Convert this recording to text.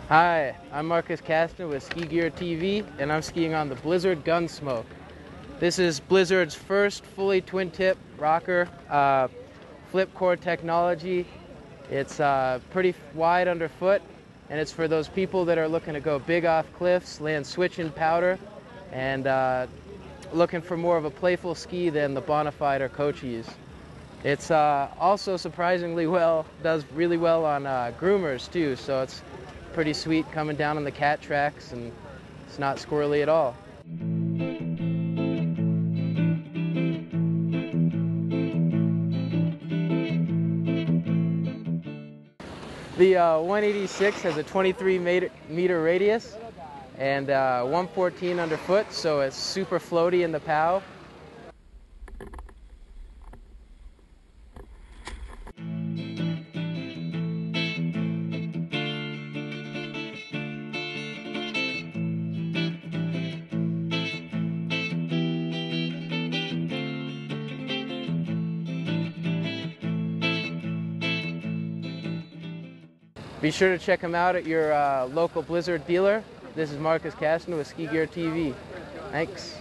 Hi, I'm Marcus Caston with Ski Gear TV, and I'm skiing on the Blizzard Gunsmoke. This is Blizzard's first fully twin tip rocker, flip core technology. It's pretty wide underfoot, and it's for those people that are looking to go big off cliffs, land switch and powder, and looking for more of a playful ski than the Bonafide or Cochise. It's also surprisingly does really well on groomers too, so it's pretty sweet coming down on the cat tracks, and it's not squirrely at all. The 186 has a 23-meter radius and 114 underfoot, so it's super floaty in the POW. Be sure to check them out at your local Blizzard dealer. This is Marcus Caston with Ski Gear TV. Thanks.